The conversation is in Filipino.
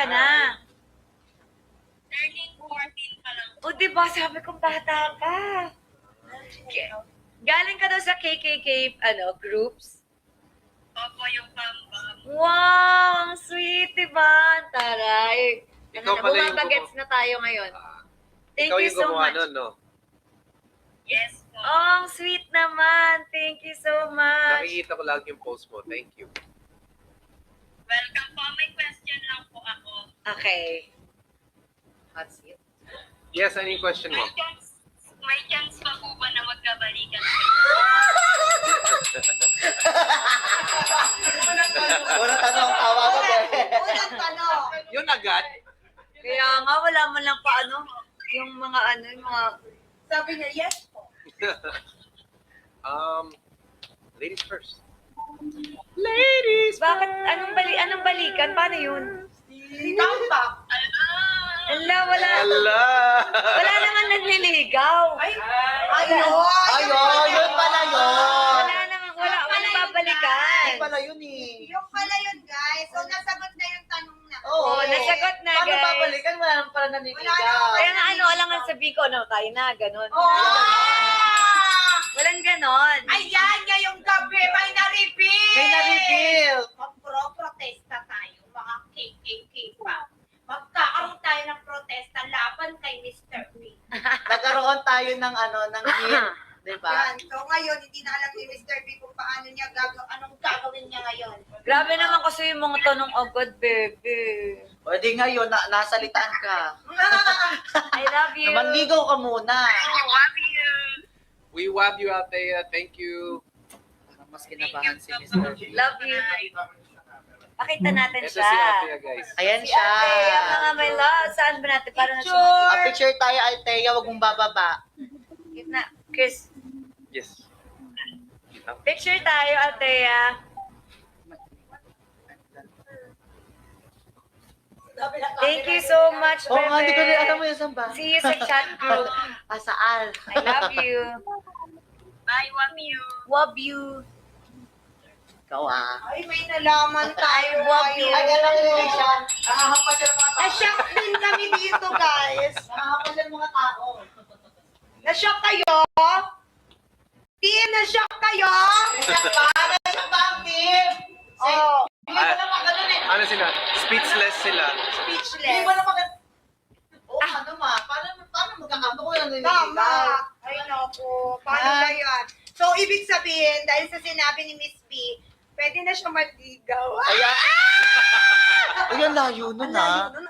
ka na? Turning 14 pa lang. O, diba? Sabi ko, bata ka. Galing ka daw sa KKK, groups? Opo, yung Bambam. Wow! Ang sweet, diba? Taray. Ikaw pala yung Bumabagets na tayo ngayon. Thank ikaw you yung so gumawa much. nun, no? Yes po. Oh, ang sweet naman. Thank you so much. Nakikita ko lang yung post mo. Thank you. Welcome po. May question lang po ako. Okay. Hot seat. Yes, ano yung question mo? May chance pa po ba na magkabalikan kayo? Unang tanong, tawa ko eh. Unang tanong. Yun agad? Kaya nga, wala man lang pa yung mga yung mga... Sabi niya, yes po. Ladies first. Bakit? Anong balikan? Paano yun? Comeback. Wala, wala. Ala! Wala naman nagliligaw. Ayun. Ayun, yun pala yun. Wala naman, wala babalikan. Yun pala yun eh. Yung pala yun, guys. So, nasagot na yung tanong na. Oo, nasagot na, Paano guys. babalikan? Wala naman pala Wala naniligaw. naman. Kaya nga alam nga sabihin ko, tayo na, ganun. Oh! Walang ganon. Ayan, ngayong gabi, may na-reveal. May na-reveal. Magpro-protesta tayo, mga KKK pa. Magkakaroon tayo ng protesta laban kay Mr. B. Nagkaroon tayo ng ng hit. Diba? Yan. So, ngayon, hindi na alam ni Mr. B kung paano niya anong gagawin niya ngayon. Grabe naman kasi yung mga tanong agad, bebe. O di ngayon, nasalitaan ka. I love you. Manligaw ka muna. We love you out there. Thank you. Mas kinabahan si Mr. B. Love you. Pakita natin Ito siya. si Atea, guys. Ayan Si siya. Ate, mga may love. Saan ba natin? Para na siya. A picture tayo, Althea. Huwag mong bababa. Gitna. Chris, Yes. picture tayo, Althea. Thank you so much, Oo nga, di ko rin bebe. alam mo yung saan ba? See you sa chat group. Saan? I love you. Bye, love you. Love you. Ikaw Ay, may nalaman tayo. Ay, alam mo siya. Nakahampas siya ng mga tao. Na-shock din kami dito, guys. Nakahampas siya ng mga tao. Na-shock kayo? Team, na-shock kayo? Na-shock ba ang team? Oh, Hindi mo naman ganun eh. Ano sila? Speechless sila. Hindi speechless. mo naman ganun. Oo, ano ma? Paano magkakampo ko lang Tama. Ay, naku. Paano ba yan? So, ibig sabihin, dahil sa sinabi ni Miss B, pwede na siya maligaw. Ayan. Ayan, layo nun Ang layo ah. nun,